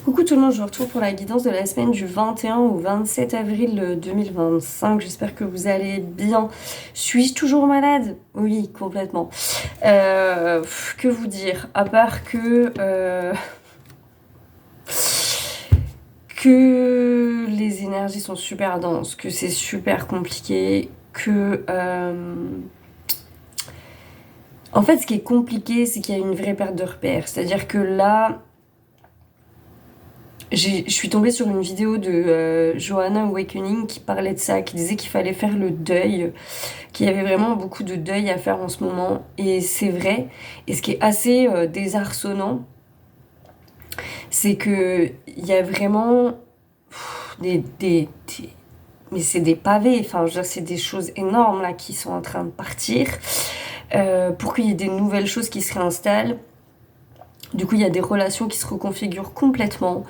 Coucou tout le monde, je vous retrouve pour la guidance de la semaine du 21 au 27 avril 2025. J'espère que vous allez bien. Suis-je toujours malade? Oui, complètement. Que vous dire? À part que les énergies sont super denses, que c'est super compliqué, en fait, ce qui est compliqué, c'est qu'il y a une vraie perte de repères. C'est-à-dire que là, je suis tombée sur une vidéo de Johanna Awakening qui parlait de ça, qui disait qu'il fallait faire le deuil, qu'il y avait vraiment beaucoup de deuil à faire en ce moment. Et c'est vrai. Et ce qui est assez désarçonnant, c'est que il y a vraiment mais c'est des pavés. Enfin, je veux dire, c'est des choses énormes là qui sont en train de partir pour qu'il y ait des nouvelles choses qui se réinstallent. Du coup, il y a des relations qui se reconfigurent complètement.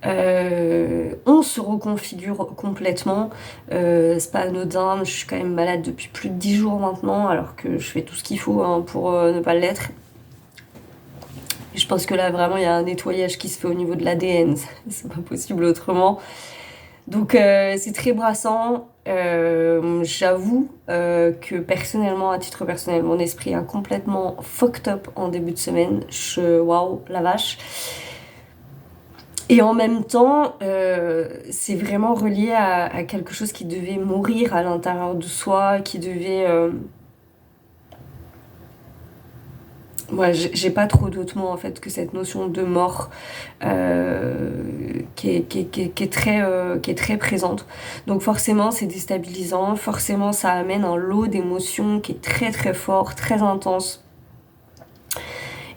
On se reconfigure complètement. C'est pas anodin, je suis quand même malade depuis plus de 10 jours maintenant, alors que je fais tout ce qu'il faut hein, pour ne pas l'être. Et je pense que là, vraiment, il y a un nettoyage qui se fait au niveau de l'ADN. C'est pas possible autrement. Donc, c'est très brassant. J'avoue que personnellement, à titre personnel, mon esprit a complètement fucked up en début de semaine. Waouh, la vache. Et en même temps, c'est vraiment relié à quelque chose qui devait mourir à l'intérieur de soi, qui devait... Moi, j'ai pas trop d'autres mots en fait que cette notion de mort qui est très présente. Donc forcément, c'est déstabilisant. Forcément, ça amène un lot d'émotions qui est très très fort, très intense.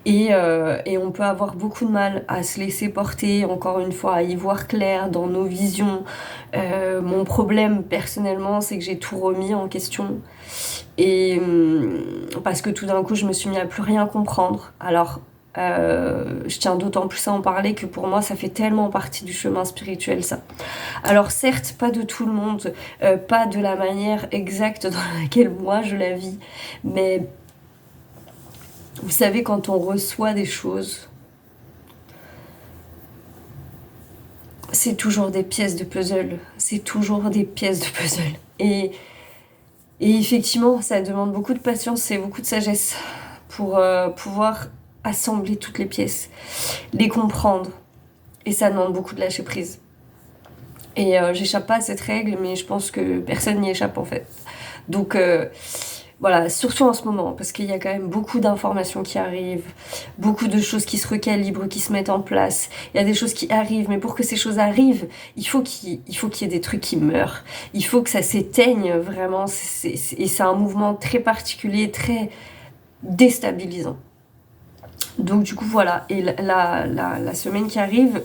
Et on peut avoir beaucoup de mal à se laisser porter, encore une fois, à y voir clair dans nos visions. Mon problème, personnellement, c'est que j'ai tout remis en question. Et parce que tout d'un coup, je me suis mis à plus rien comprendre. Alors, je tiens d'autant plus à en parler que pour moi, ça fait tellement partie du chemin spirituel, ça. Alors certes, pas de tout le monde, pas de la manière exacte dans laquelle moi je la vis, mais... Vous savez, quand on reçoit des choses, c'est toujours des pièces de puzzle. C'est toujours des pièces de puzzle. Et effectivement, ça demande beaucoup de patience et beaucoup de sagesse pour pouvoir assembler toutes les pièces, les comprendre. Et ça demande beaucoup de lâcher prise. Et j'échappe pas à cette règle, mais je pense que personne n'y échappe en fait. Donc... voilà, surtout en ce moment, parce qu'il y a quand même beaucoup d'informations qui arrivent, beaucoup de choses qui se recalibrent, qui se mettent en place. Il y a des choses qui arrivent, mais pour que ces choses arrivent, il faut qu'il y ait des trucs qui meurent. Il faut que ça s'éteigne vraiment. Et c'est un mouvement très particulier, très déstabilisant. Donc du coup voilà, et la semaine qui arrive,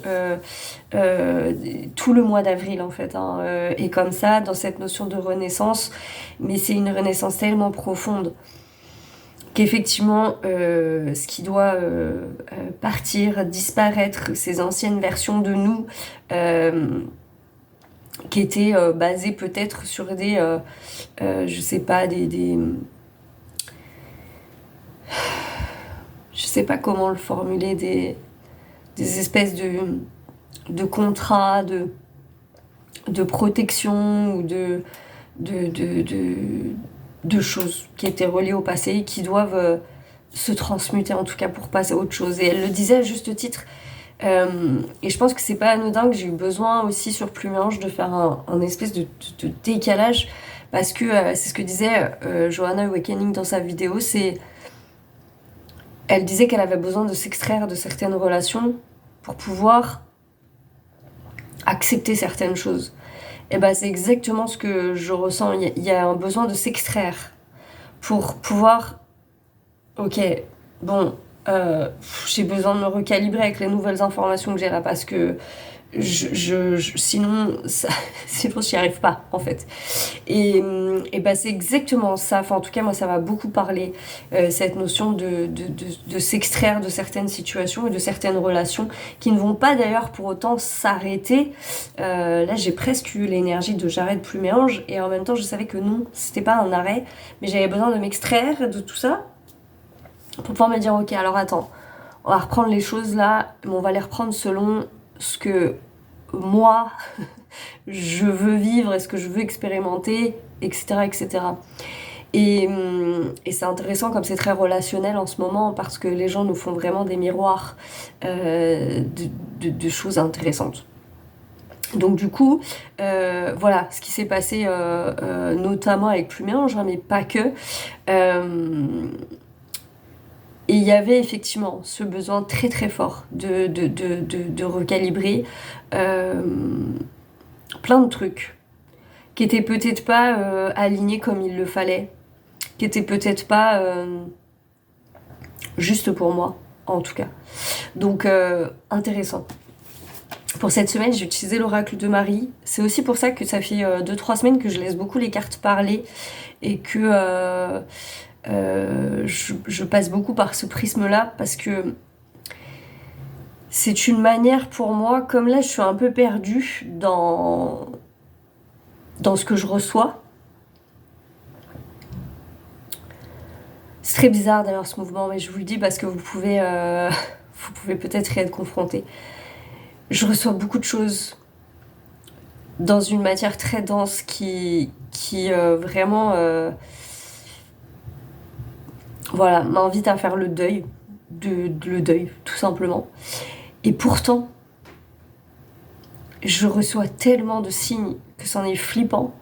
tout le mois d'avril en fait, hein, est comme ça, dans cette notion de renaissance, mais c'est une renaissance tellement profonde qu'effectivement, ce qui doit partir, disparaître, ces anciennes versions de nous, qui étaient basées peut-être sur je sais pas, je sais pas comment le formuler, des espèces de contrats, de protection ou de choses qui étaient reliées au passé et qui doivent se transmuter en tout cas pour passer à autre chose. Et elle le disait à juste titre. Et je pense que c'est pas anodin, que j'ai eu besoin aussi sur Pluméange de faire un espèce de décalage parce que c'est ce que disait Johanna Awakening dans sa vidéo, elle disait qu'elle avait besoin de s'extraire de certaines relations pour pouvoir accepter certaines choses. Et ben c'est exactement ce que je ressens. Il y a un besoin de s'extraire pour pouvoir... Ok, bon, j'ai besoin de me recalibrer avec les nouvelles informations que j'ai là parce que sinon, sinon j'y arrive pas en fait. Et ben c'est exactement ça. Enfin, en tout cas, moi, ça m'a beaucoup parlé, cette notion de s'extraire de certaines situations et de certaines relations qui ne vont pas d'ailleurs pour autant s'arrêter. Là, j'ai presque eu l'énergie de j'arrête plus mes anges et en même temps, je savais que non, c'était pas un arrêt, mais j'avais besoin de m'extraire de tout ça pour pouvoir me dire, ok, alors attends, on va reprendre les choses là, mais on va les reprendre selon ce que moi je veux vivre et ce que je veux expérimenter, etc. etc. Et c'est intéressant comme c'est très relationnel en ce moment parce que les gens nous font vraiment des miroirs de choses intéressantes. Donc du coup, voilà ce qui s'est passé notamment avec Pluméange, hein, mais pas que. Et il y avait effectivement ce besoin très très fort de recalibrer plein de trucs qui étaient peut-être pas alignés comme il le fallait, qui étaient peut-être pas juste pour moi, en tout cas. Donc intéressant. Pour cette semaine, j'ai utilisé l'oracle de Marie. C'est aussi pour ça que ça fait 2-3 semaines que je laisse beaucoup les cartes parler et que je passe beaucoup par ce prisme-là parce que c'est une manière pour moi, comme là je suis un peu perdue dans ce que je reçois. C'est très bizarre d'ailleurs ce mouvement, mais je vous le dis parce que vous pouvez peut-être y être confronté. Je reçois beaucoup de choses dans une matière très dense qui vraiment voilà, m'invite à faire le deuil, le deuil tout simplement. Et pourtant, je reçois tellement de signes que c'en est flippant,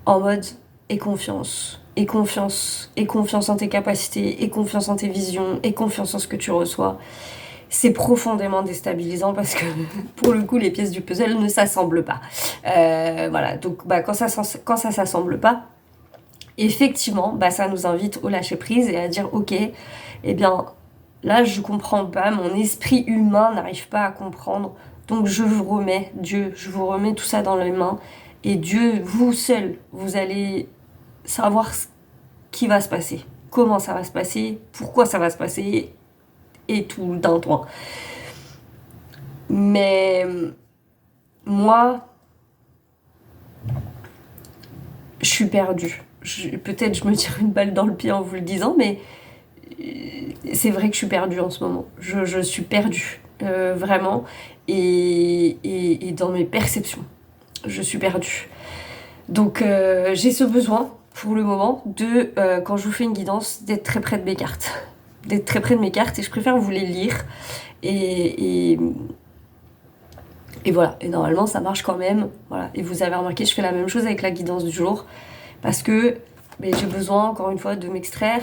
en mode aie confiance, aie confiance, aie confiance en tes capacités, aie confiance en tes visions, aie confiance en ce que tu reçois. C'est profondément déstabilisant parce que pour le coup les pièces du puzzle ne s'assemblent pas. Voilà, donc quand ça s'assemble pas, effectivement, ça nous invite au lâcher prise et à dire ok, eh bien là je comprends pas, mon esprit humain n'arrive pas à comprendre, donc je vous remets Dieu, je vous remets tout ça dans les mains et Dieu, vous seul, vous allez savoir ce qui va se passer, comment ça va se passer, pourquoi ça va se passer et tout d'un toit. Mais moi, je suis perdue. Peut-être je me tire une balle dans le pied en vous le disant, mais c'est vrai que je suis perdue en ce moment. Je suis perdue, vraiment, et dans mes perceptions, je suis perdue. Donc j'ai ce besoin, pour le moment, quand je vous fais une guidance, d'être très près de mes cartes. D'être très près de mes cartes, et je préfère vous les lire. Et voilà, et normalement ça marche quand même. Voilà. Et vous avez remarqué, je fais la même chose avec la guidance du jour, parce que j'ai besoin, encore une fois, de m'extraire.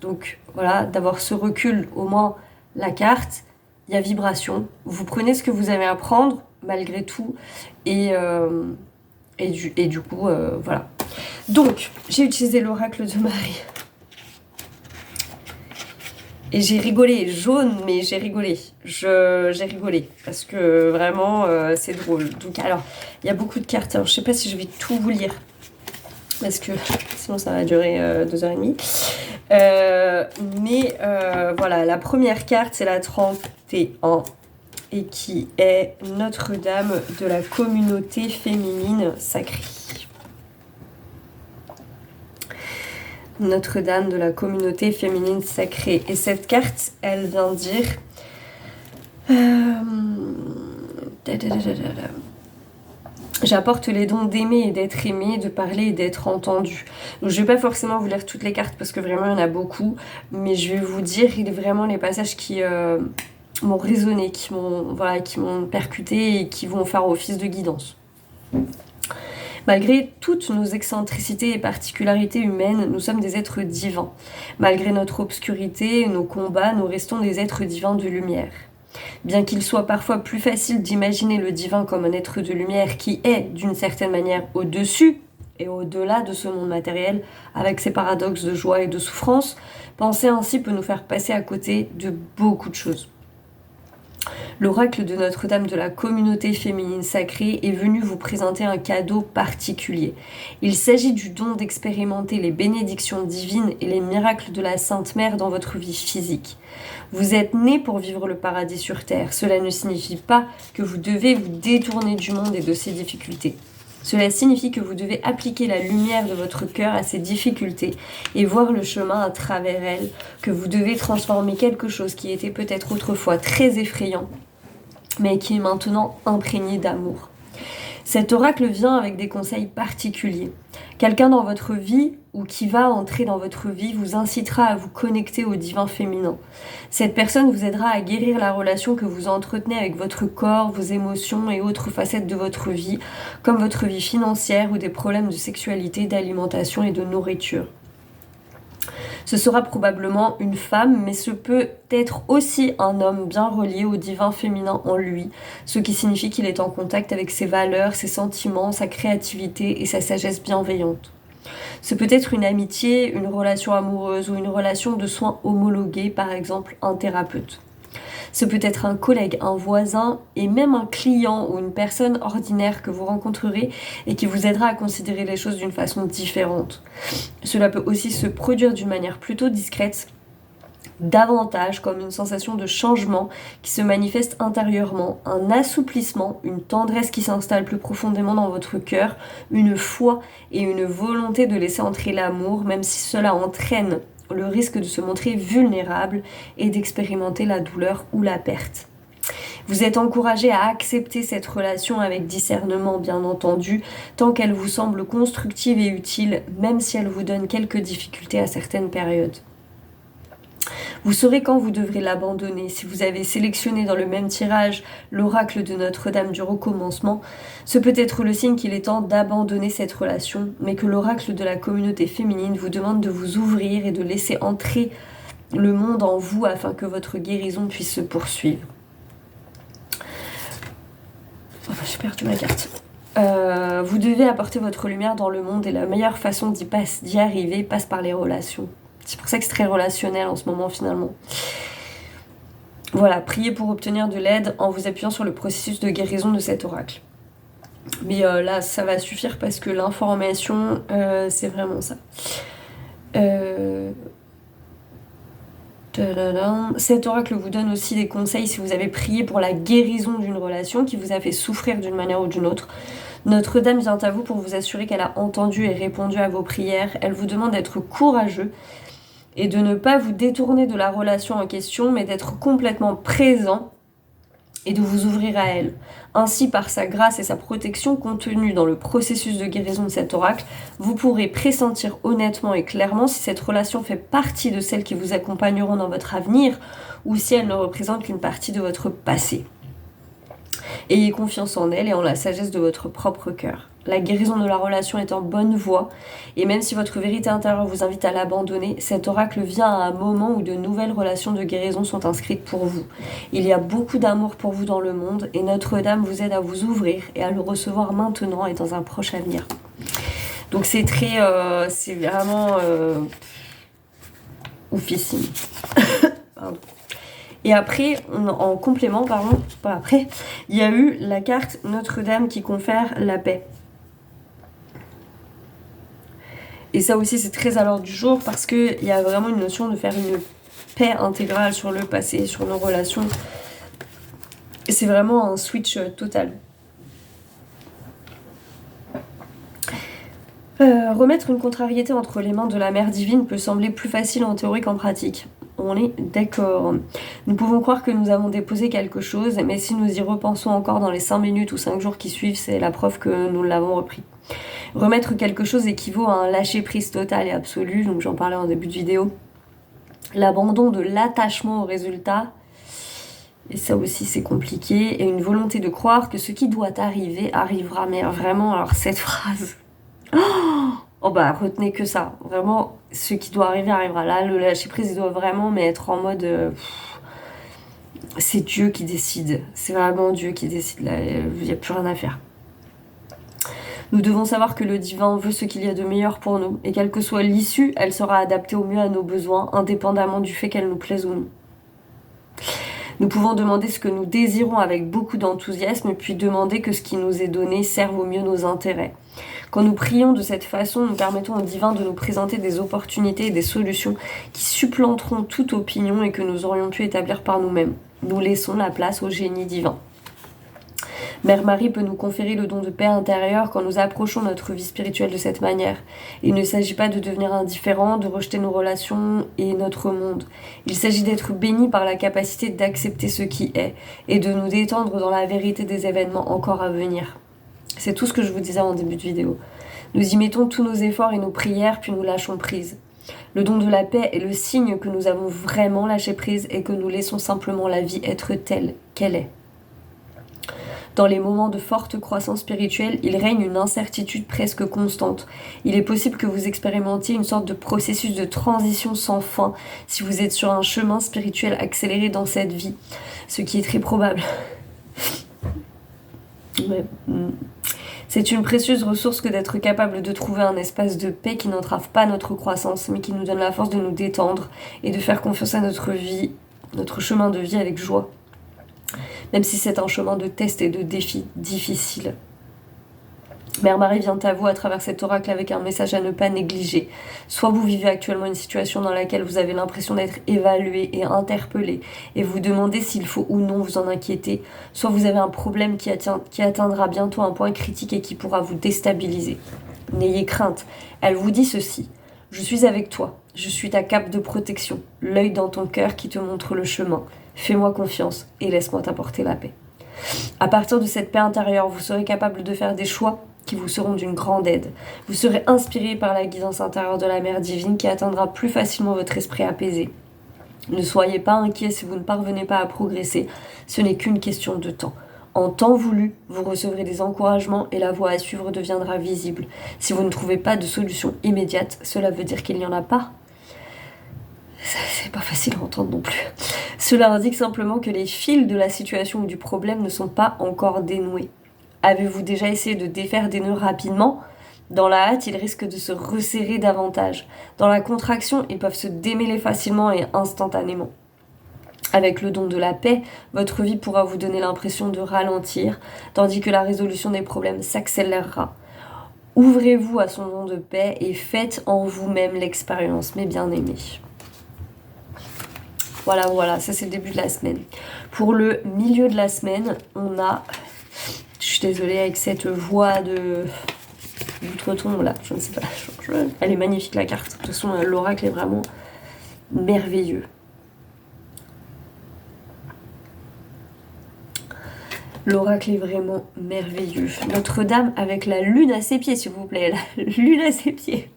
Donc voilà, d'avoir ce recul, au moins la carte, il y a vibration. Vous prenez ce que vous avez à prendre, malgré tout, et du coup, voilà. Donc, j'ai utilisé l'oracle de Marie. Et j'ai rigolé, jaune, mais j'ai rigolé. J'ai rigolé, parce que vraiment, c'est drôle. Donc, alors, il y a beaucoup de cartes. Alors, je sais pas si je vais tout vous lire, parce que sinon ça va durer 2h30. Mais voilà, la première carte, c'est la 31, et qui est Notre-Dame de la communauté féminine sacrée. Notre-Dame de la communauté féminine sacrée. Et cette carte, elle vient dire... J'apporte les dons d'aimer et d'être aimé, de parler et d'être entendu. Donc je vais pas forcément vous lire toutes les cartes parce que vraiment il y en a beaucoup, mais je vais vous dire vraiment les passages qui m'ont résonné, qui m'ont percuté et qui vont faire office de guidance. Malgré toutes nos excentricités et particularités humaines, nous sommes des êtres divins. Malgré notre obscurité et nos combats, nous restons des êtres divins de lumière. Bien qu'il soit parfois plus facile d'imaginer le divin comme un être de lumière qui est, d'une certaine manière, au-dessus et au-delà de ce monde matériel, avec ses paradoxes de joie et de souffrance, penser ainsi peut nous faire passer à côté de beaucoup de choses. L'oracle de Notre-Dame de la communauté féminine sacrée est venu vous présenter un cadeau particulier. Il s'agit du don d'expérimenter les bénédictions divines et les miracles de la Sainte Mère dans votre vie physique. Vous êtes nés pour vivre le paradis sur terre. Cela ne signifie pas que vous devez vous détourner du monde et de ses difficultés. Cela signifie que vous devez appliquer la lumière de votre cœur à ces difficultés et voir le chemin à travers elles, que vous devez transformer quelque chose qui était peut-être autrefois très effrayant mais qui est maintenant imprégné d'amour. Cet oracle vient avec des conseils particuliers. Quelqu'un dans votre vie ou qui va entrer dans votre vie vous incitera à vous connecter au divin féminin. Cette personne vous aidera à guérir la relation que vous entretenez avec votre corps, vos émotions et autres facettes de votre vie, comme votre vie financière ou des problèmes de sexualité, d'alimentation et de nourriture. Ce sera probablement une femme, mais ce peut être aussi un homme bien relié au divin féminin en lui, ce qui signifie qu'il est en contact avec ses valeurs, ses sentiments, sa créativité et sa sagesse bienveillante. Ce peut être une amitié, une relation amoureuse ou une relation de soins homologuée, par exemple un thérapeute. Ce peut être un collègue, un voisin et même un client ou une personne ordinaire que vous rencontrerez et qui vous aidera à considérer les choses d'une façon différente. Cela peut aussi se produire d'une manière plutôt discrète, davantage comme une sensation de changement qui se manifeste intérieurement, un assouplissement, une tendresse qui s'installe plus profondément dans votre cœur, une foi et une volonté de laisser entrer l'amour, même si cela entraîne le risque de se montrer vulnérable et d'expérimenter la douleur ou la perte. Vous êtes encouragé à accepter cette relation avec discernement, bien entendu, tant qu'elle vous semble constructive et utile, même si elle vous donne quelques difficultés à certaines périodes. Vous saurez quand vous devrez l'abandonner. Si vous avez sélectionné dans le même tirage l'oracle de Notre-Dame du recommencement, ce peut être le signe qu'il est temps d'abandonner cette relation, mais que l'oracle de la communauté féminine vous demande de vous ouvrir et de laisser entrer le monde en vous afin que votre guérison puisse se poursuivre. Oh, j'ai perdu ma carte. Vous devez apporter votre lumière dans le monde et la meilleure façon d'y arriver passe par les relations. C'est pour ça que c'est très relationnel en ce moment finalement. Voilà, priez pour obtenir de l'aide en vous appuyant sur le processus de guérison de cet oracle. Mais là, ça va suffire parce que l'information, c'est vraiment ça. Cet oracle vous donne aussi des conseils si vous avez prié pour la guérison d'une relation qui vous a fait souffrir d'une manière ou d'une autre. Notre-Dame vient à vous pour vous assurer qu'elle a entendu et répondu à vos prières. Elle vous demande d'être courageux et de ne pas vous détourner de la relation en question, mais d'être complètement présent et de vous ouvrir à elle. Ainsi, par sa grâce et sa protection contenue dans le processus de guérison de cet oracle, vous pourrez pressentir honnêtement et clairement si cette relation fait partie de celles qui vous accompagneront dans votre avenir ou si elle ne représente qu'une partie de votre passé. Ayez confiance en elle et en la sagesse de votre propre cœur. La guérison de la relation est en bonne voie, et même si votre vérité intérieure vous invite à l'abandonner, cet oracle vient à un moment où de nouvelles relations de guérison sont inscrites pour vous. Il y a beaucoup d'amour pour vous dans le monde, et Notre-Dame vous aide à vous ouvrir et à le recevoir maintenant et dans un proche avenir. Donc c'est c'est vraiment oufissime. Pardon. Et après, en complément, il y a eu la carte Notre-Dame qui confère la paix. Et ça aussi, c'est très à l'ordre du jour parce qu'il y a vraiment une notion de faire une paix intégrale sur le passé, sur nos relations. Et c'est vraiment un switch total. Remettre une contrariété entre les mains de la Mère Divine peut sembler plus facile en théorie qu'en pratique. On est d'accord. Nous pouvons croire que nous avons déposé quelque chose, mais si nous y repensons encore dans les 5 minutes ou 5 jours qui suivent, c'est la preuve que nous l'avons repris. Remettre quelque chose équivaut à un lâcher-prise total et absolu, donc j'en parlais en début de vidéo. L'abandon de l'attachement au résultat, et ça aussi c'est compliqué, et une volonté de croire que ce qui doit arriver arrivera. Mais vraiment, alors cette phrase... Oh bah retenez que ça, vraiment ce qui doit arriver arrivera. Là le lâcher prise il doit vraiment mais être en mode c'est Dieu qui décide, c'est vraiment Dieu qui décide, là il n'y a plus rien à faire. Nous devons savoir que le divin veut ce qu'il y a de meilleur pour nous et quelle que soit l'issue, elle sera adaptée au mieux à nos besoins indépendamment du fait qu'elle nous plaise ou non. Nous pouvons demander ce que nous désirons avec beaucoup d'enthousiasme, puis demander que ce qui nous est donné serve au mieux nos intérêts. Quand nous prions de cette façon, nous permettons au divin de nous présenter des opportunités et des solutions qui supplanteront toute opinion et que nous aurions pu établir par nous-mêmes. Nous laissons la place au génie divin. Mère Marie peut nous conférer le don de paix intérieure quand nous approchons notre vie spirituelle de cette manière. Il ne s'agit pas de devenir indifférent, de rejeter nos relations et notre monde. Il s'agit d'être béni par la capacité d'accepter ce qui est et de nous détendre dans la vérité des événements encore à venir. C'est tout ce que je vous disais en début de vidéo. Nous y mettons tous nos efforts et nos prières, puis nous lâchons prise. Le don de la paix est le signe que nous avons vraiment lâché prise et que nous laissons simplement la vie être telle qu'elle est. Dans les moments de forte croissance spirituelle, il règne une incertitude presque constante. Il est possible que vous expérimentiez une sorte de processus de transition sans fin si vous êtes sur un chemin spirituel accéléré dans cette vie, ce qui est très probable. C'est une précieuse ressource que d'être capable de trouver un espace de paix qui n'entrave pas notre croissance, mais qui nous donne la force de nous détendre et de faire confiance à notre vie, notre chemin de vie avec joie. Même si c'est un chemin de test et de défis difficiles. Mère Marie vient à vous à travers cet oracle avec un message à ne pas négliger. Soit vous vivez actuellement une situation dans laquelle vous avez l'impression d'être évalué et interpellé et vous demandez s'il faut ou non vous en inquiéter, soit vous avez un problème qui atteindra bientôt un point critique et qui pourra vous déstabiliser. N'ayez crainte, elle vous dit ceci. Je suis avec toi, je suis ta cape de protection, l'œil dans ton cœur qui te montre le chemin. Fais-moi confiance et laisse-moi t'apporter la paix. À partir de cette paix intérieure, vous serez capable de faire des choix qui vous seront d'une grande aide. Vous serez inspiré par la guidance intérieure de la Mère divine qui atteindra plus facilement votre esprit apaisé. Ne soyez pas inquiets si vous ne parvenez pas à progresser, ce n'est qu'une question de temps. En temps voulu, vous recevrez des encouragements et la voie à suivre deviendra visible. Si vous ne trouvez pas de solution immédiate, cela veut dire qu'il n'y en a pas. C'est pas facile à entendre non plus. Cela indique simplement que les fils de la situation ou du problème ne sont pas encore dénoués. Avez-vous déjà essayé de défaire des nœuds rapidement ? Dans la hâte, ils risquent de se resserrer davantage. Dans la contraction, ils peuvent se démêler facilement et instantanément. Avec le don de la paix, votre vie pourra vous donner l'impression de ralentir, tandis que la résolution des problèmes s'accélérera. Ouvrez-vous à son don de paix et faites en vous-même l'expérience, mes bien-aimés. Voilà, ça c'est le début de la semaine. Pour le milieu de la semaine, on a... Je suis désolée avec cette voix de... d'outre-ton là, je ne sais pas. Elle est magnifique la carte. De toute façon, l'oracle est vraiment merveilleux. L'oracle est vraiment merveilleux. Notre-Dame avec la lune à ses pieds, s'il vous plaît. La lune à ses pieds.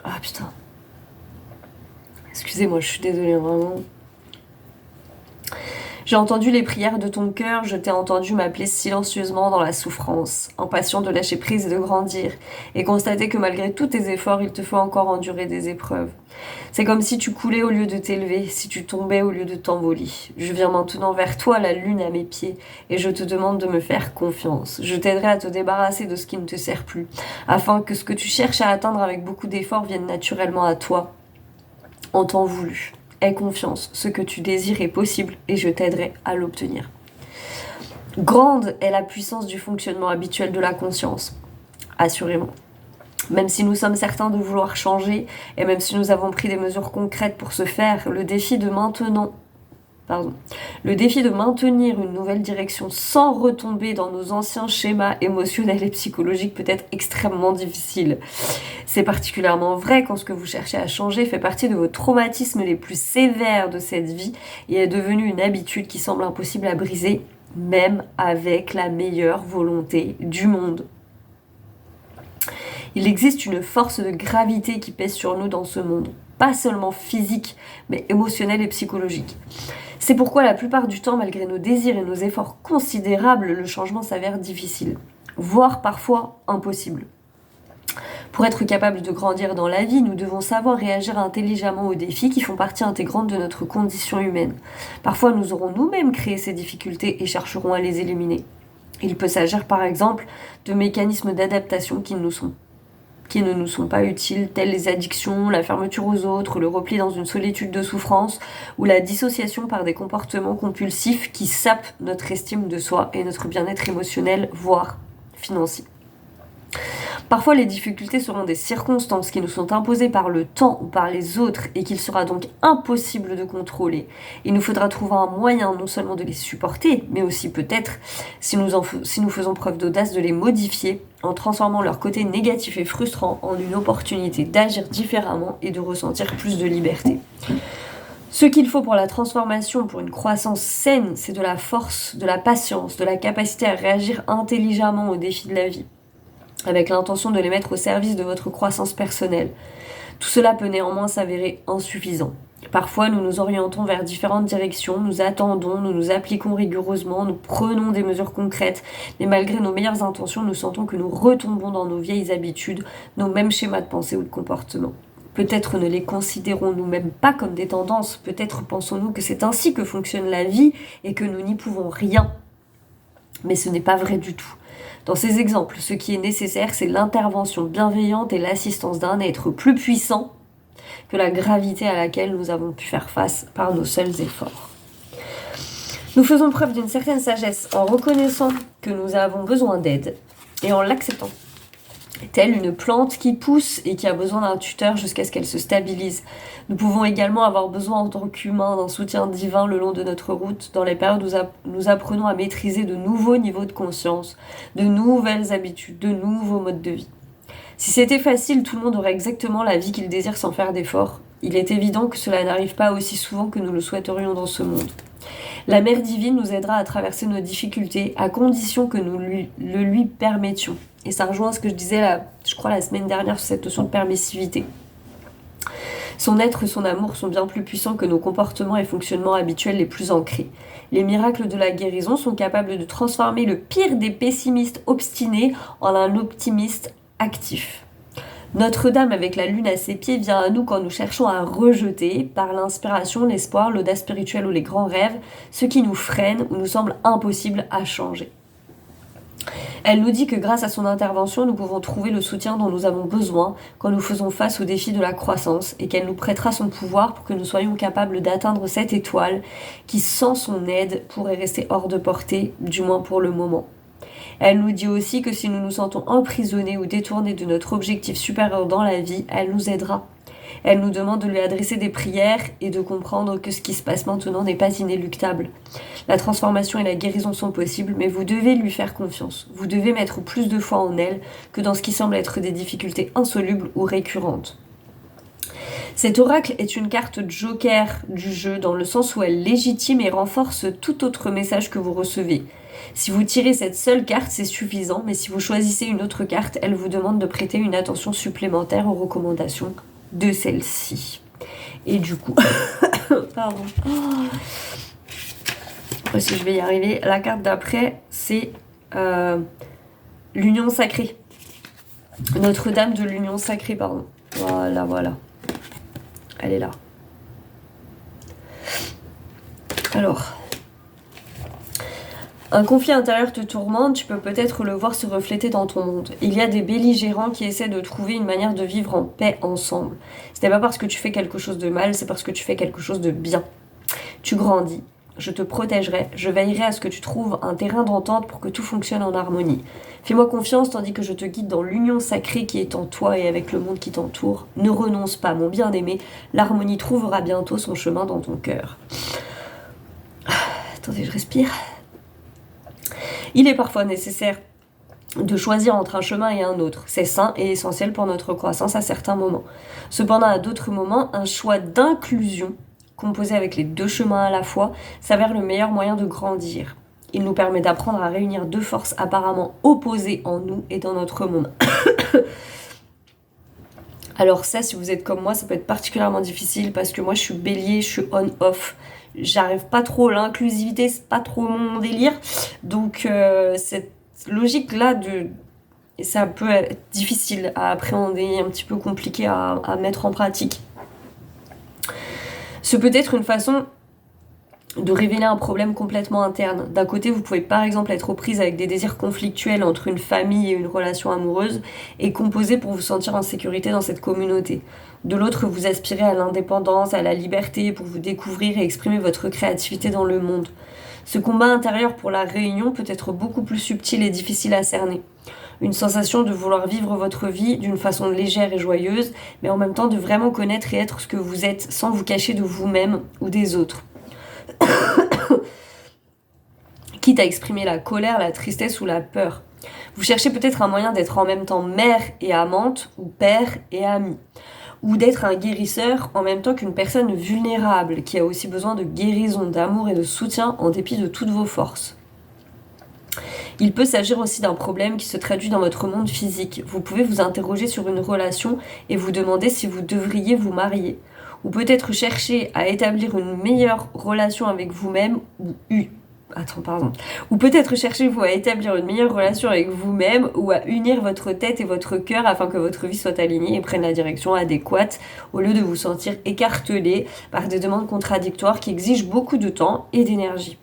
Ah putain. Excusez-moi, je suis désolée, vraiment. J'ai entendu les prières de ton cœur, je t'ai entendu m'appeler silencieusement dans la souffrance, impatient de lâcher prise et de grandir, et constater que malgré tous tes efforts, il te faut encore endurer des épreuves. C'est comme si tu coulais au lieu de t'élever, si tu tombais au lieu de t'envoler. Je viens maintenant vers toi, la lune à mes pieds, et je te demande de me faire confiance. Je t'aiderai à te débarrasser de ce qui ne te sert plus, afin que ce que tu cherches à atteindre avec beaucoup d'efforts vienne naturellement à toi, en temps voulu. Aie confiance, ce que tu désires est possible et je t'aiderai à l'obtenir. Grande est la puissance du fonctionnement habituel de la conscience, assurément. Même si nous sommes certains de vouloir changer et même si nous avons pris des mesures concrètes pour ce faire, le défi de maintenir une nouvelle direction sans retomber dans nos anciens schémas émotionnels et psychologiques peut être extrêmement difficile. C'est particulièrement vrai quand ce que vous cherchez à changer fait partie de vos traumatismes les plus sévères de cette vie et est devenu une habitude qui semble impossible à briser, même avec la meilleure volonté du monde. Il existe une force de gravité qui pèse sur nous dans ce monde, pas seulement physique, mais émotionnelle et psychologique. C'est pourquoi la plupart du temps, malgré nos désirs et nos efforts considérables, le changement s'avère difficile, voire parfois impossible. Pour être capable de grandir dans la vie, nous devons savoir réagir intelligemment aux défis qui font partie intégrante de notre condition humaine. Parfois, nous aurons nous-mêmes créé ces difficultés et chercherons à les éliminer. Il peut s'agir par exemple de mécanismes d'adaptation qui ne nous sont pas utiles, tels les addictions, la fermeture aux autres, le repli dans une solitude de souffrance ou la dissociation par des comportements compulsifs qui sapent notre estime de soi et notre bien-être émotionnel, voire financier. Parfois, les difficultés seront des circonstances qui nous sont imposées par le temps ou par les autres et qu'il sera donc impossible de contrôler. Il nous faudra trouver un moyen non seulement de les supporter, mais aussi peut-être, si nous faisons preuve d'audace, de les modifier en transformant leur côté négatif et frustrant en une opportunité d'agir différemment et de ressentir plus de liberté. Ce qu'il faut pour la transformation, pour une croissance saine, c'est de la force, de la patience, de la capacité à réagir intelligemment aux défis de la vie, avec l'intention de les mettre au service de votre croissance personnelle. Tout cela peut néanmoins s'avérer insuffisant. Parfois, nous nous orientons vers différentes directions, nous attendons, nous nous appliquons rigoureusement, nous prenons des mesures concrètes, mais malgré nos meilleures intentions, nous sentons que nous retombons dans nos vieilles habitudes, nos mêmes schémas de pensée ou de comportement. Peut-être ne les considérons-nous même pas comme des tendances, peut-être pensons-nous que c'est ainsi que fonctionne la vie et que nous n'y pouvons rien. Mais ce n'est pas vrai du tout. Dans ces exemples, ce qui est nécessaire, c'est l'intervention bienveillante et l'assistance d'un être plus puissant que la gravité à laquelle nous avons pu faire face par nos seuls efforts. Nous faisons preuve d'une certaine sagesse en reconnaissant que nous avons besoin d'aide et en l'acceptant. Telle une plante qui pousse et qui a besoin d'un tuteur jusqu'à ce qu'elle se stabilise. Nous pouvons également avoir besoin en tant qu'humains d'un soutien divin le long de notre route, dans les périodes où nous apprenons à maîtriser de nouveaux niveaux de conscience, de nouvelles habitudes, de nouveaux modes de vie. Si c'était facile, tout le monde aurait exactement la vie qu'il désire sans faire d'efforts. Il est évident que cela n'arrive pas aussi souvent que nous le souhaiterions dans ce monde. La Mère divine nous aidera à traverser nos difficultés à condition que nous le lui permettions. Et ça rejoint ce que je disais, je crois, la semaine dernière sur cette notion de permissivité. Son être et son amour sont bien plus puissants que nos comportements et fonctionnements habituels les plus ancrés. Les miracles de la guérison sont capables de transformer le pire des pessimistes obstinés en un optimiste actif. Notre-Dame avec la lune à ses pieds vient à nous quand nous cherchons à rejeter, par l'inspiration, l'espoir, l'audace spirituelle ou les grands rêves, ce qui nous freine ou nous semble impossible à changer. Elle nous dit que grâce à son intervention, nous pouvons trouver le soutien dont nous avons besoin quand nous faisons face aux défis de la croissance et qu'elle nous prêtera son pouvoir pour que nous soyons capables d'atteindre cette étoile qui, sans son aide, pourrait rester hors de portée, du moins pour le moment. Elle nous dit aussi que si nous nous sentons emprisonnés ou détournés de notre objectif supérieur dans la vie, elle nous aidera. Elle nous demande de lui adresser des prières et de comprendre que ce qui se passe maintenant n'est pas inéluctable. La transformation et la guérison sont possibles, mais vous devez lui faire confiance. Vous devez mettre plus de foi en elle que dans ce qui semble être des difficultés insolubles ou récurrentes. Cet oracle est une carte joker du jeu dans le sens où elle légitime et renforce tout autre message que vous recevez. Si vous tirez cette seule carte, c'est suffisant, mais si vous choisissez une autre carte, elle vous demande de prêter une attention supplémentaire aux recommandations de celle-ci. Et du coup, pardon. Si je vais y arriver, la carte d'après, c'est l'union sacrée. Notre-Dame de l'union sacrée, pardon. Voilà. Elle est là. Alors, un conflit intérieur te tourmente, tu peux peut-être le voir se refléter dans ton monde. Il y a des belligérants qui essaient de trouver une manière de vivre en paix ensemble. Ce n'est pas parce que tu fais quelque chose de mal, c'est parce que tu fais quelque chose de bien. Tu grandis, je te protégerai, je veillerai à ce que tu trouves un terrain d'entente pour que tout fonctionne en harmonie. Fais-moi confiance tandis que je te guide dans l'union sacrée qui est en toi et avec le monde qui t'entoure. Ne renonce pas, mon bien-aimé, l'harmonie trouvera bientôt son chemin dans ton cœur. Attendez, je respire. Il est parfois nécessaire de choisir entre un chemin et un autre. C'est sain et essentiel pour notre croissance à certains moments. Cependant, à d'autres moments, un choix d'inclusion, composé avec les deux chemins à la fois, s'avère le meilleur moyen de grandir. Il nous permet d'apprendre à réunir deux forces apparemment opposées en nous et dans notre monde. Alors ça, si vous êtes comme moi, ça peut être particulièrement difficile parce que moi, je suis bélier, je suis on-off. J'arrive pas trop, l'inclusivité, c'est pas trop mon délire. Donc, cette logique-là, ça peut être difficile à appréhender, un petit peu compliqué à mettre en pratique. Ce peut être une façon de révéler un problème complètement interne. D'un côté, vous pouvez par exemple être aux prises avec des désirs conflictuels entre une famille et une relation amoureuse et composer pour vous sentir en sécurité dans cette communauté. De l'autre, vous aspirez à l'indépendance, à la liberté pour vous découvrir et exprimer votre créativité dans le monde. Ce combat intérieur pour la réunion peut être beaucoup plus subtil et difficile à cerner. Une sensation de vouloir vivre votre vie d'une façon légère et joyeuse, mais en même temps de vraiment connaître et être ce que vous êtes sans vous cacher de vous-même ou des autres. Quitte à exprimer la colère, la tristesse ou la peur. Vous cherchez peut-être un moyen d'être en même temps mère et amante, ou père et ami. Ou d'être un guérisseur en même temps qu'une personne vulnérable qui a aussi besoin de guérison, d'amour et de soutien en dépit de toutes vos forces. Il peut s'agir aussi d'un problème qui se traduit dans votre monde physique. Vous pouvez vous interroger sur une relation et vous demander si vous devriez vous marier. Ou peut-être chercher à établir une meilleure relation avec vous-même Ou peut-être cherchez-vous à établir une meilleure relation avec vous-même ou à unir votre tête et votre cœur afin que votre vie soit alignée et prenne la direction adéquate au lieu de vous sentir écartelé par des demandes contradictoires qui exigent beaucoup de temps et d'énergie.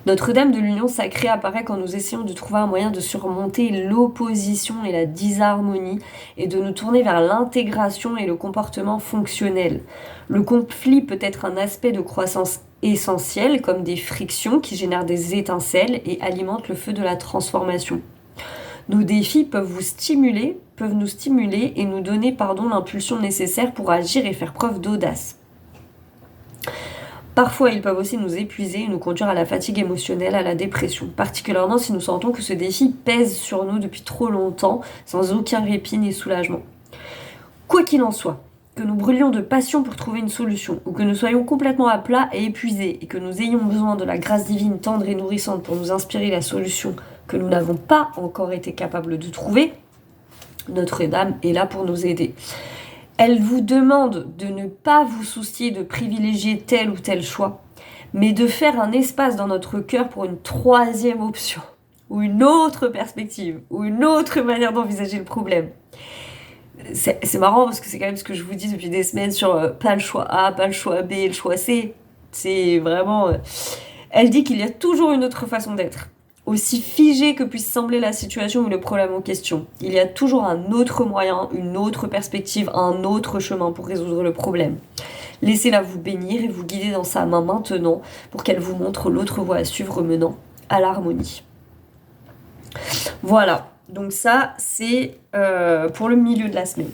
Notre-Dame de l'Union sacrée apparaît quand nous essayons de trouver un moyen de surmonter l'opposition et la disharmonie et de nous tourner vers l'intégration et le comportement fonctionnel. Le conflit peut être un aspect de croissance essentiel, comme des frictions qui génèrent des étincelles et alimentent le feu de la transformation. Nos défis peuvent nous stimuler et nous donner l'impulsion nécessaire pour agir et faire preuve d'audace. Parfois, ils peuvent aussi nous épuiser et nous conduire à la fatigue émotionnelle, à la dépression, particulièrement si nous sentons que ce défi pèse sur nous depuis trop longtemps, sans aucun répit ni soulagement. Quoi qu'il en soit, que nous brûlions de passion pour trouver une solution, ou que nous soyons complètement à plat et épuisés, et que nous ayons besoin de la grâce divine tendre et nourrissante pour nous inspirer la solution que nous n'avons pas encore été capables de trouver, Notre-Dame est là pour nous aider. Elle vous demande de ne pas vous soucier de privilégier tel ou tel choix, mais de faire un espace dans notre cœur pour une troisième option, ou une autre perspective, ou une autre manière d'envisager le problème. C'est marrant parce que c'est quand même ce que je vous dis depuis des semaines sur pas le choix A, pas le choix B, le choix C. C'est vraiment... Elle dit qu'il y a toujours une autre façon d'être. Aussi figée que puisse sembler la situation ou le problème en question, il y a toujours un autre moyen, une autre perspective, un autre chemin pour résoudre le problème. Laissez-la vous bénir et vous guider dans sa main maintenant pour qu'elle vous montre l'autre voie à suivre menant à l'harmonie. Voilà, donc ça c'est pour le milieu de la semaine.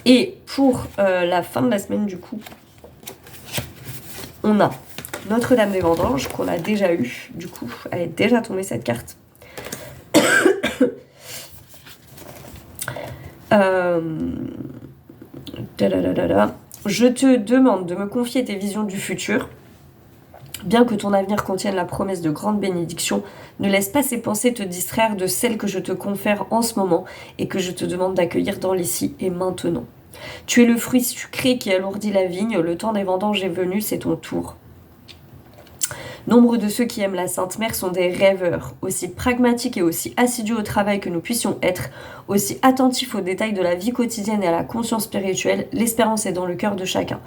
Et pour la fin de la semaine du coup, on a Notre-Dame des Vendanges, qu'on a déjà eu, du coup, elle est déjà tombée cette carte. Je te demande de me confier tes visions du futur. Bien que ton avenir contienne la promesse de grandes bénédictions, ne laisse pas ces pensées te distraire de celles que je te confère en ce moment et que je te demande d'accueillir dans l'ici et maintenant. Tu es le fruit sucré qui alourdit la vigne, le temps des vendanges est venu, c'est ton tour. Nombre de ceux qui aiment la Sainte Mère sont des rêveurs, aussi pragmatiques et aussi assidus au travail que nous puissions être, aussi attentifs aux détails de la vie quotidienne et à la conscience spirituelle, l'espérance est dans le cœur de chacun.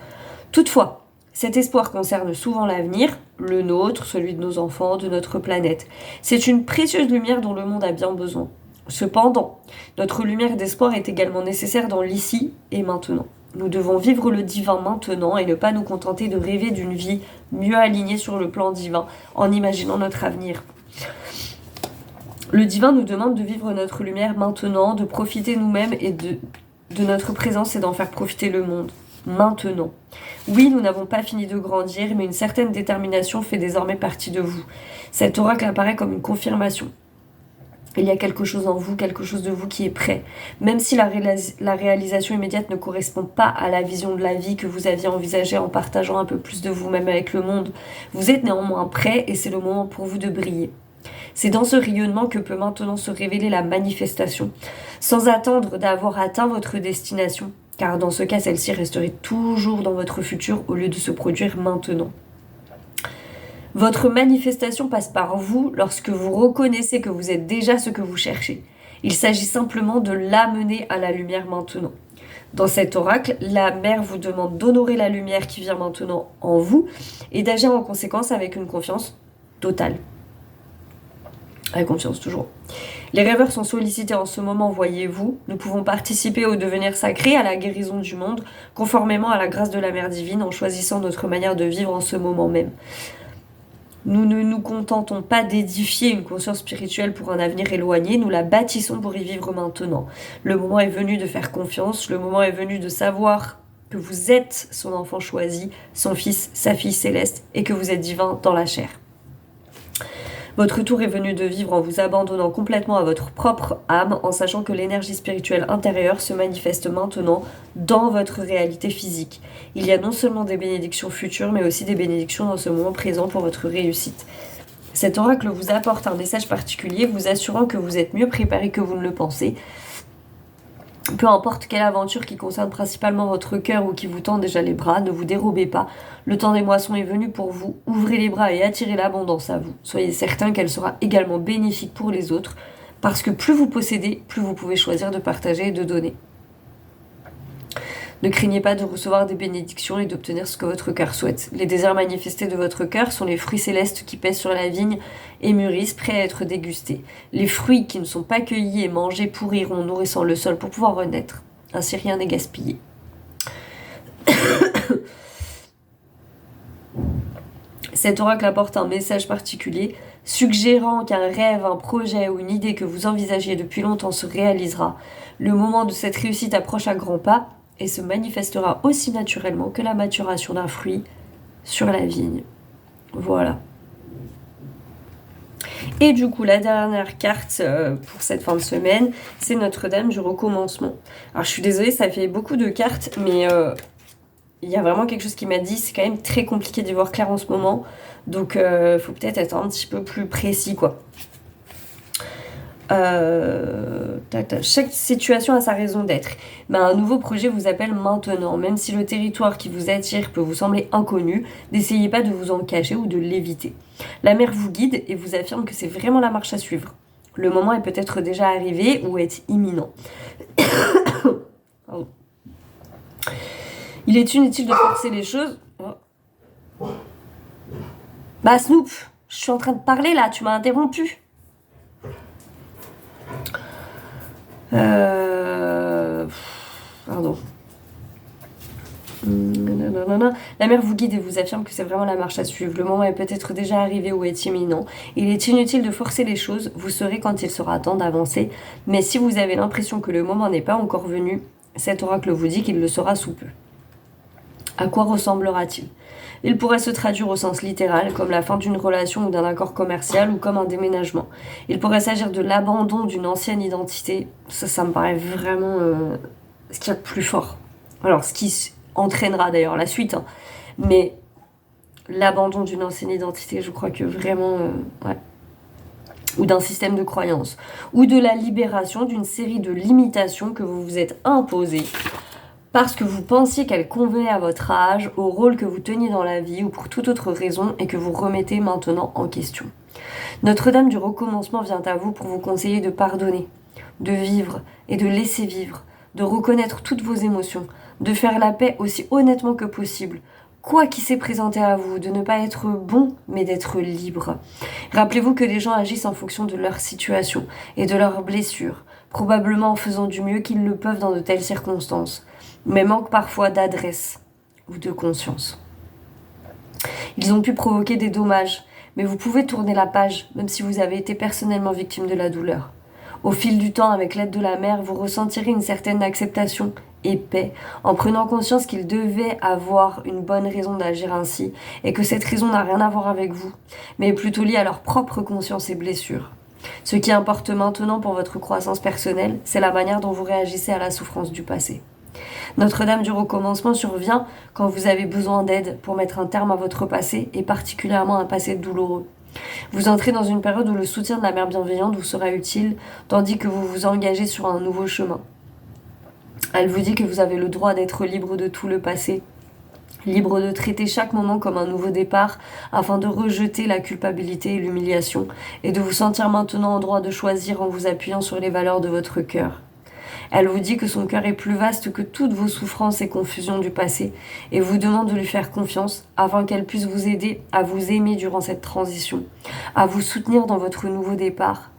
Toutefois, cet espoir concerne souvent l'avenir, le nôtre, celui de nos enfants, de notre planète. C'est une précieuse lumière dont le monde a bien besoin. Cependant, notre lumière d'espoir est également nécessaire dans l'ici et maintenant. Nous devons vivre le divin maintenant et ne pas nous contenter de rêver d'une vie mieux alignée sur le plan divin en imaginant notre avenir. Le divin nous demande de vivre notre lumière maintenant, de profiter nous-mêmes et de notre présence et d'en faire profiter le monde. Maintenant. Oui, nous n'avons pas fini de grandir, mais une certaine détermination fait désormais partie de vous. Cet oracle apparaît comme une confirmation. Il y a quelque chose en vous, quelque chose de vous qui est prêt. Même si la réalisation immédiate ne correspond pas à la vision de la vie que vous aviez envisagée en partageant un peu plus de vous-même avec le monde, vous êtes néanmoins prêt et c'est le moment pour vous de briller. C'est dans ce rayonnement que peut maintenant se révéler la manifestation, sans attendre d'avoir atteint votre destination, car dans ce cas, celle-ci resterait toujours dans votre futur au lieu de se produire maintenant. Votre manifestation passe par vous lorsque vous reconnaissez que vous êtes déjà ce que vous cherchez. Il s'agit simplement de l'amener à la lumière maintenant. Dans cet oracle, la mère vous demande d'honorer la lumière qui vient maintenant en vous et d'agir en conséquence avec une confiance totale. Avec confiance toujours. Les rêveurs sont sollicités en ce moment, voyez-vous. Nous pouvons participer au devenir sacré, à la guérison du monde, conformément à la grâce de la Mère divine en choisissant notre manière de vivre en ce moment même. Nous ne nous contentons pas d'édifier une conscience spirituelle pour un avenir éloigné, nous la bâtissons pour y vivre maintenant. Le moment est venu de faire confiance, le moment est venu de savoir que vous êtes son enfant choisi, son fils, sa fille céleste, et que vous êtes divin dans la chair. Votre tour est venu de vivre en vous abandonnant complètement à votre propre âme, en sachant que l'énergie spirituelle intérieure se manifeste maintenant dans votre réalité physique. Il y a non seulement des bénédictions futures, mais aussi des bénédictions dans ce moment présent pour votre réussite. Cet oracle vous apporte un message particulier, vous assurant que vous êtes mieux préparé que vous ne le pensez. Peu importe quelle aventure qui concerne principalement votre cœur ou qui vous tend déjà les bras, ne vous dérobez pas. Le temps des moissons est venu pour vous. Ouvrez les bras et attirez l'abondance à vous. Soyez certain qu'elle sera également bénéfique pour les autres, parce que plus vous possédez, plus vous pouvez choisir de partager et de donner. Ne craignez pas de recevoir des bénédictions et d'obtenir ce que votre cœur souhaite. Les désirs manifestés de votre cœur sont les fruits célestes qui pèsent sur la vigne et mûrissent, prêts à être dégustés. Les fruits qui ne sont pas cueillis et mangés pourriront, nourrissant le sol pour pouvoir renaître. Ainsi rien n'est gaspillé. Cet oracle apporte un message particulier, suggérant qu'un rêve, un projet ou une idée que vous envisagiez depuis longtemps se réalisera. Le moment de cette réussite approche à grands pas et se manifestera aussi naturellement que la maturation d'un fruit sur la vigne. Voilà. Et du coup, la dernière carte pour cette fin de semaine, c'est Notre-Dame du recommencement. Alors, je suis désolée, ça fait beaucoup de cartes, mais il y a vraiment quelque chose qui m'a dit, c'est quand même très compliqué d'y voir clair en ce moment. Donc, faut peut-être être un petit peu plus précis, quoi. Chaque situation a sa raison d'être. Mais un nouveau projet vous appelle maintenant. Même si le territoire qui vous attire peut vous sembler inconnu, n'essayez pas de vous en cacher ou de l'éviter. La mer vous guide et vous affirme que c'est vraiment la marche à suivre. Le moment est peut-être déjà arrivé ou est imminent. Pardon. Il est inutile de forcer les choses. Oh. Bah Snoop, je suis en train de parler là, tu m'as interrompu. Pardon. La mer vous guide et vous affirme que c'est vraiment la marche à suivre. Le moment est peut-être déjà arrivé ou est imminent. Il est inutile de forcer les choses. Vous saurez quand il sera temps d'avancer. Mais si vous avez l'impression que le moment n'est pas encore venu, cet oracle vous dit qu'il le sera sous peu. À quoi ressemblera-t-il ? Il pourrait se traduire au sens littéral, comme la fin d'une relation ou d'un accord commercial, ou comme un déménagement. Il pourrait s'agir de l'abandon d'une ancienne identité. Ça me paraît vraiment ce qu'il y a de plus fort. Alors, ce qui entraînera d'ailleurs la suite. Hein. Mais l'abandon d'une ancienne identité, je crois que vraiment... ouais. Ou d'un système de croyance. Ou de la libération d'une série de limitations que vous vous êtes imposées parce que vous pensiez qu'elle convenait à votre âge, au rôle que vous teniez dans la vie ou pour toute autre raison et que vous remettez maintenant en question. Notre-Dame du recommencement vient à vous pour vous conseiller de pardonner, de vivre et de laisser vivre, de reconnaître toutes vos émotions, de faire la paix aussi honnêtement que possible, quoi qui s'est présenté à vous, de ne pas être bon, mais d'être libre. Rappelez-vous que les gens agissent en fonction de leur situation et de leurs blessures, probablement en faisant du mieux qu'ils le peuvent dans de telles circonstances, mais manquent parfois d'adresse ou de conscience. Ils ont pu provoquer des dommages, mais vous pouvez tourner la page, même si vous avez été personnellement victime de la douleur. Au fil du temps, avec l'aide de la mère, vous ressentirez une certaine acceptation et paix, en prenant conscience qu'ils devaient avoir une bonne raison d'agir ainsi, et que cette raison n'a rien à voir avec vous, mais est plutôt liée à leur propre conscience et blessure. Ce qui importe maintenant pour votre croissance personnelle, c'est la manière dont vous réagissez à la souffrance du passé. Notre-Dame du recommencement survient quand vous avez besoin d'aide pour mettre un terme à votre passé, et particulièrement un passé douloureux. Vous entrez dans une période où le soutien de la mère bienveillante vous sera utile, tandis que vous vous engagez sur un nouveau chemin. Elle vous dit que vous avez le droit d'être libre de tout le passé, libre de traiter chaque moment comme un nouveau départ, afin de rejeter la culpabilité et l'humiliation, et de vous sentir maintenant en droit de choisir en vous appuyant sur les valeurs de votre cœur. Elle vous dit que son cœur est plus vaste que toutes vos souffrances et confusions du passé et vous demande de lui faire confiance afin qu'elle puisse vous aider à vous aimer durant cette transition, à vous soutenir dans votre nouveau départ.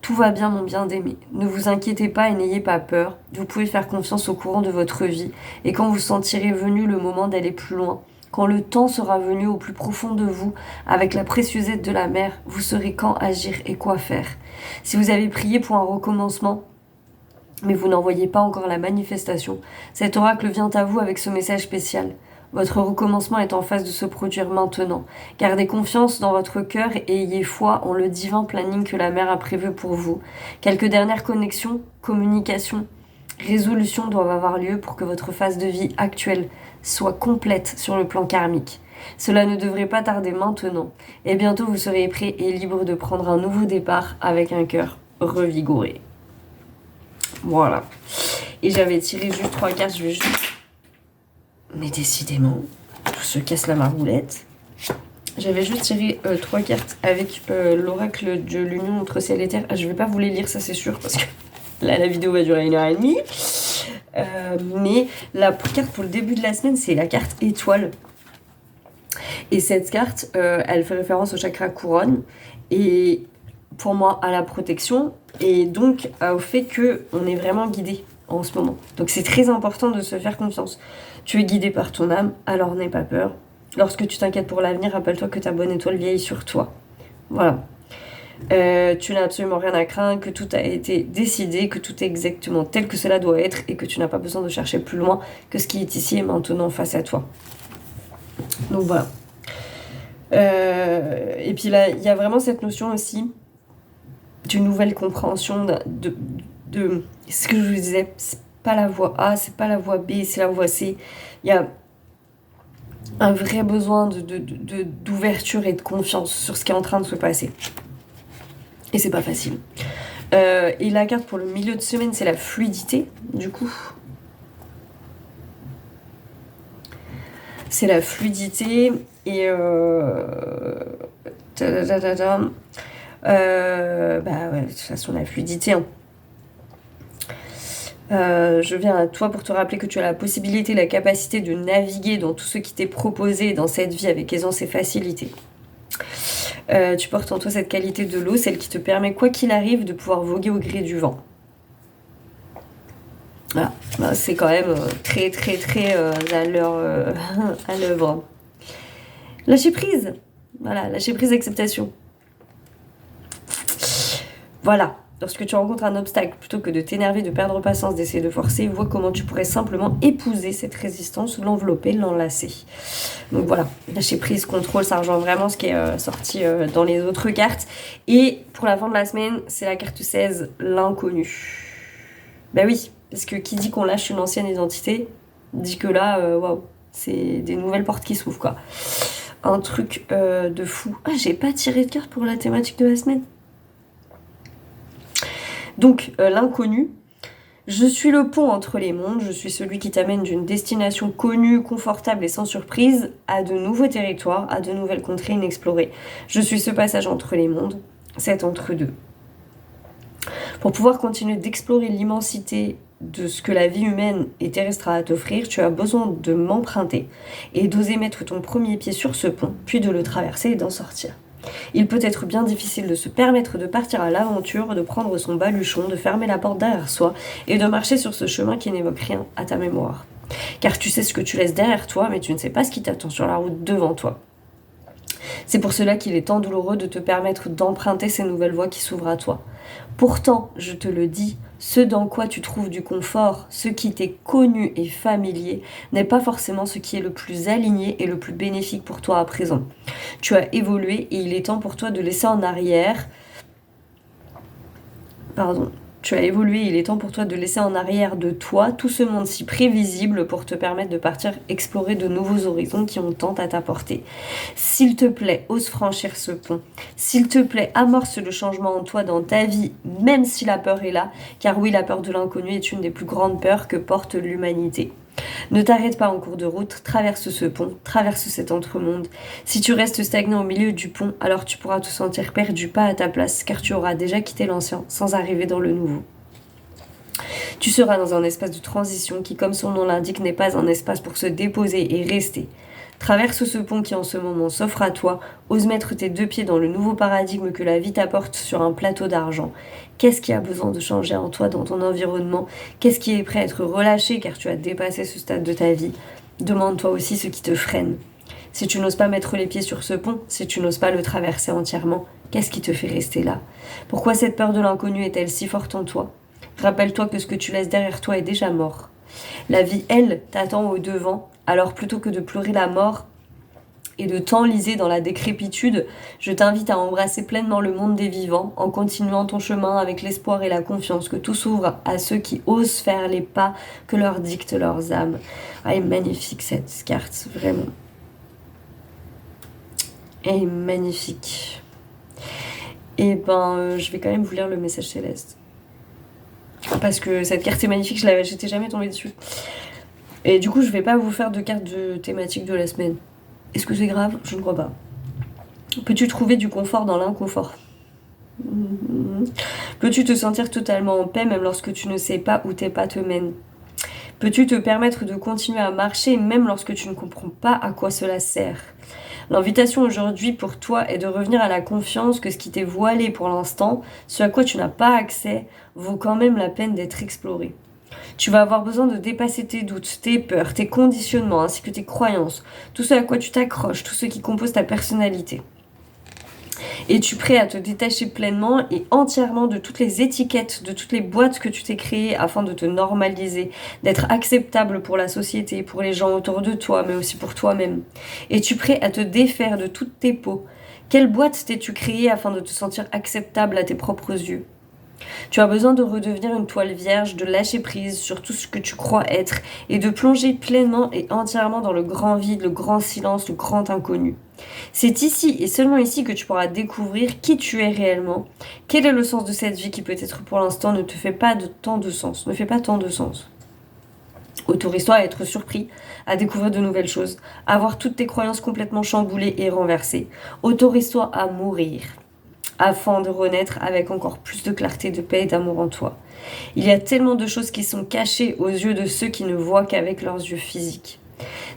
Tout va bien, mon bien-aimé. Ne vous inquiétez pas et n'ayez pas peur. Vous pouvez faire confiance au courant de votre vie et quand vous sentirez venu le moment d'aller plus loin, Quand le temps sera venu au plus profond de vous, avec la précieuse aide de la mer, vous saurez quand agir et quoi faire. Si vous avez prié pour un recommencement, mais vous n'en voyez pas encore la manifestation, cet oracle vient à vous avec ce message spécial. Votre recommencement est en phase de se produire maintenant. Gardez confiance dans votre cœur et ayez foi en le divin planning que la mère a prévu pour vous. Quelques dernières connexions, communications, résolutions doivent avoir lieu pour que votre phase de vie actuelle soit complète sur le plan karmique. Cela ne devrait pas tarder maintenant. Et bientôt vous serez prêt et libre de prendre un nouveau départ avec un cœur revigoré. Voilà. Et j'avais tiré juste 3 cartes, je vais juste... Mais décidément, tout se casse la maroulette. J'avais juste tiré 3 cartes avec l'oracle de l'union entre ciel et terre. Je vais pas vous les lire, ça c'est sûr, parce que là la vidéo va durer 1h30. Mais la carte pour le début de la semaine, c'est la carte étoile. Et cette carte, elle fait référence au chakra couronne. Et pour moi, à la protection. Et donc au fait qu'on est vraiment guidé en ce moment. Donc c'est très important de se faire confiance. Tu es guidé par ton âme, alors n'aie pas peur. Lorsque tu t'inquiètes pour l'avenir, rappelle-toi que ta bonne étoile veille sur toi. Voilà. Tu n'as absolument rien à craindre, que tout a été décidé, que tout est exactement tel que cela doit être et que tu n'as pas besoin de chercher plus loin que ce qui est ici et maintenant face à toi. Donc voilà. Et puis là, il y a vraiment cette notion aussi d'une nouvelle compréhension de ce que je vous disais. C'est pas la voie A, c'est pas la voie B, c'est la voie C. Il y a un vrai besoin d'ouverture et de confiance sur ce qui est en train de se passer. Et c'est pas facile. Et la carte pour le milieu de semaine, c'est la fluidité, du coup. C'est la fluidité et... bah ouais, de toute façon, la fluidité... Hein. Je viens à toi pour te rappeler que tu as la possibilité, la capacité de naviguer dans tout ce qui t'est proposé dans cette vie avec aisance et facilité. Tu portes en toi cette qualité de l'eau, celle qui te permet, quoi qu'il arrive, de pouvoir voguer au gré du vent. Voilà, c'est quand même très très très à l'œuvre. Lâcher prise, voilà, lâcher prise, acceptation. Voilà. Lorsque tu rencontres un obstacle, plutôt que de t'énerver, de perdre patience, d'essayer de forcer, vois comment tu pourrais simplement épouser cette résistance, l'envelopper, l'enlacer. Donc voilà, lâcher prise, contrôle, ça rejoint vraiment ce qui est sorti dans les autres cartes. Et pour la fin de la semaine, c'est la carte 16, l'inconnu. Ben oui, parce que qui dit qu'on lâche une ancienne identité, dit que là, waouh, c'est des nouvelles portes qui s'ouvrent, quoi. Un truc de fou. Ah, j'ai pas tiré de carte pour la thématique de la semaine. Donc, l'inconnu, je suis le pont entre les mondes, je suis celui qui t'amène d'une destination connue, confortable et sans surprise à de nouveaux territoires, à de nouvelles contrées inexplorées. Je suis ce passage entre les mondes, cet entre-deux. Pour pouvoir continuer d'explorer l'immensité de ce que la vie humaine et terrestre a à t'offrir, tu as besoin de m'emprunter et d'oser mettre ton premier pied sur ce pont, puis de le traverser et d'en sortir. Il peut être bien difficile de se permettre de partir à l'aventure, de prendre son baluchon, de fermer la porte derrière soi et de marcher sur ce chemin qui n'évoque rien à ta mémoire. Car tu sais ce que tu laisses derrière toi, mais tu ne sais pas ce qui t'attend sur la route devant toi. C'est pour cela qu'il est tant douloureux de te permettre d'emprunter ces nouvelles voies qui s'ouvrent à toi. Pourtant, je te le dis, ce dans quoi tu trouves du confort, ce qui t'est connu et familier, n'est pas forcément ce qui est le plus aligné et le plus bénéfique pour toi à présent. Tu as évolué et il est temps pour toi de laisser en arrière... Tu as évolué, il est temps pour toi de laisser en arrière de toi tout ce monde si prévisible pour te permettre de partir explorer de nouveaux horizons qui ont tant à t'apporter. S'il te plaît, ose franchir ce pont. S'il te plaît, amorce le changement en toi dans ta vie, même si la peur est là, car oui, la peur de l'inconnu est une des plus grandes peurs que porte l'humanité. Ne t'arrête pas en cours de route, traverse ce pont, traverse cet entremonde. Si tu restes stagné au milieu du pont, alors tu pourras te sentir perdu, pas à ta place, car tu auras déjà quitté l'ancien sans arriver dans le nouveau. Tu seras dans un espace de transition qui, comme son nom l'indique, n'est pas un espace pour se déposer et rester. Traverse ce pont qui en ce moment s'offre à toi, ose mettre tes 2 pieds dans le nouveau paradigme que la vie t'apporte sur un plateau d'argent. Qu'est-ce qui a besoin de changer en toi, dans ton environnement? Qu'est-ce qui est prêt à être relâché car tu as dépassé ce stade de ta vie? Demande-toi aussi ce qui te freine. Si tu n'oses pas mettre les pieds sur ce pont, si tu n'oses pas le traverser entièrement, qu'est-ce qui te fait rester là? Pourquoi cette peur de l'inconnu est-elle si forte en toi? Rappelle-toi que ce que tu laisses derrière toi est déjà mort. La vie, elle, t'attend au devant, alors plutôt que de pleurer la mort et de t'enliser dans la décrépitude, je t'invite à embrasser pleinement le monde des vivants en continuant ton chemin avec l'espoir et la confiance que tout s'ouvre à ceux qui osent faire les pas que leur dictent leurs âmes. Ah, elle est magnifique cette carte, vraiment. Elle est magnifique. Et je vais quand même vous lire le message céleste. Parce que cette carte est magnifique, j'étais jamais tombée dessus. Et du coup, je vais pas vous faire de carte de thématique de la semaine. Est-ce que c'est grave? Je ne crois pas. Peux-tu trouver du confort dans l'inconfort? Peux-tu te sentir totalement en paix même lorsque tu ne sais pas où tes pas te mènent? Peux-tu te permettre de continuer à marcher même lorsque tu ne comprends pas à quoi cela sert? L'invitation aujourd'hui pour toi est de revenir à la confiance que ce qui t'est voilé pour l'instant, ce à quoi tu n'as pas accès, vaut quand même la peine d'être exploré. Tu vas avoir besoin de dépasser tes doutes, tes peurs, tes conditionnements, ainsi que tes croyances, tout ce à quoi tu t'accroches, tout ce qui compose ta personnalité. Es-tu prêt à te détacher pleinement et entièrement de toutes les étiquettes, de toutes les boîtes que tu t'es créées afin de te normaliser, d'être acceptable pour la société, pour les gens autour de toi, mais aussi pour toi-même? Es-tu prêt à te défaire de toutes tes peaux? Quelle boîte t'es-tu créée afin de te sentir acceptable à tes propres yeux? Tu as besoin de redevenir une toile vierge, de lâcher prise sur tout ce que tu crois être et de plonger pleinement et entièrement dans le grand vide, le grand silence, le grand inconnu. C'est ici et seulement ici que tu pourras découvrir qui tu es réellement, quel est le sens de cette vie qui peut-être pour l'instant ne te fait pas tant de sens, Autorise-toi à être surpris, à découvrir de nouvelles choses, à voir toutes tes croyances complètement chamboulées et renversées. Autorise-toi à mourir, afin de renaître avec encore plus de clarté, de paix et d'amour en toi. Il y a tellement de choses qui sont cachées aux yeux de ceux qui ne voient qu'avec leurs yeux physiques.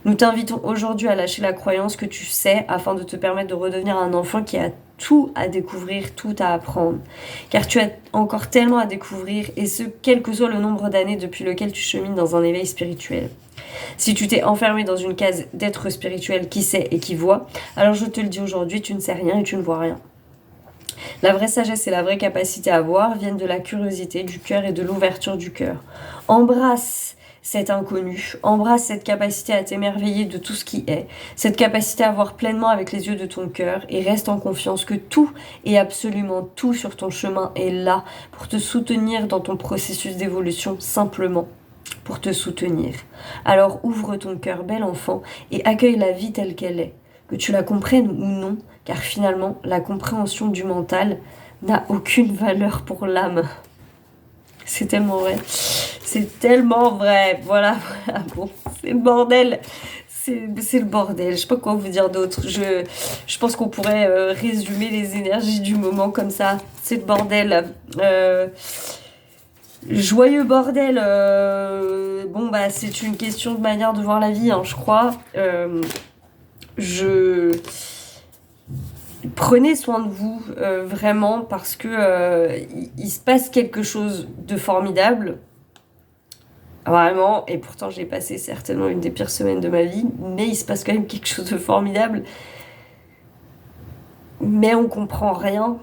Nous t'invitons aujourd'hui à lâcher la croyance que tu sais afin de te permettre de redevenir un enfant qui a tout à découvrir, tout à apprendre. Car tu as encore tellement à découvrir et ce, quel que soit le nombre d'années depuis lequel tu chemines dans un éveil spirituel. Si tu t'es enfermé dans une case d'être spirituel qui sait et qui voit, alors je te le dis aujourd'hui, tu ne sais rien et tu ne vois rien. La vraie sagesse et la vraie capacité à voir viennent de la curiosité du cœur et de l'ouverture du cœur. Embrasse cet inconnu, embrasse cette capacité à t'émerveiller de tout ce qui est, cette capacité à voir pleinement avec les yeux de ton cœur et reste en confiance que tout et absolument tout sur ton chemin est là pour te soutenir dans ton processus d'évolution simplement. Pour te soutenir. Alors ouvre ton cœur, bel enfant, et accueille la vie telle qu'elle est. Que tu la comprennes ou non, car finalement, la compréhension du mental n'a aucune valeur pour l'âme. C'est tellement vrai. C'est tellement vrai. Voilà. Bon, c'est le bordel. C'est le bordel. Je sais pas quoi vous dire d'autre. Je pense qu'on pourrait résumer les énergies du moment comme ça. C'est le bordel. Joyeux bordel. C'est une question de manière de voir la vie, hein, je crois. Prenez soin de vous, vraiment, parce que il se passe quelque chose de formidable. Vraiment, et pourtant j'ai passé certainement une des pires semaines de ma vie, mais il se passe quand même quelque chose de formidable. Mais on comprend rien.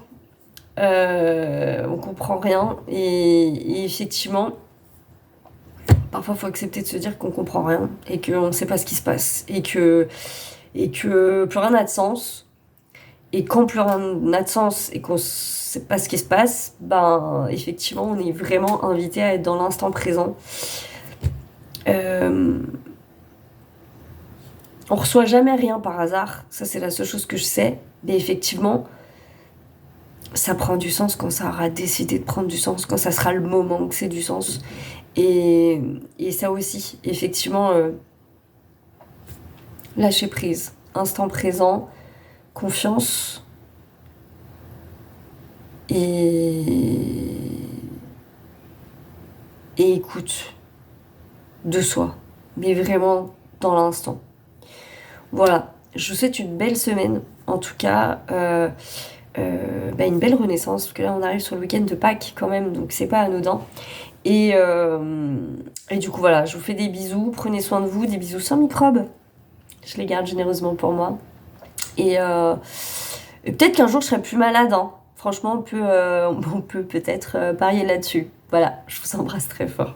On comprend rien. Et effectivement, parfois il faut accepter de se dire qu'on comprend rien et qu'on ne sait pas ce qui se passe. Et que plus rien n'a de sens. Et quand plus rien n'a de sens et qu'on ne sait pas ce qui se passe, effectivement, on est vraiment invité à être dans l'instant présent. On reçoit jamais rien par hasard. Ça, c'est la seule chose que je sais. Mais effectivement, ça prend du sens quand ça aura décidé de prendre du sens, quand ça sera le moment que c'est du sens. Et ça aussi, effectivement, lâcher prise, instant présent, confiance et écoute de soi, mais vraiment dans l'instant. Voilà, je vous souhaite une belle semaine, en tout cas une belle renaissance, parce que là on arrive sur le week-end de Pâques quand même, donc c'est pas anodin. Et du coup voilà, je vous fais des bisous, prenez soin de vous, des bisous sans microbes. Je les garde généreusement pour moi. Et peut-être qu'un jour, je serai plus malade, hein. Franchement, on peut peut-être parier là-dessus. Voilà, je vous embrasse très fort.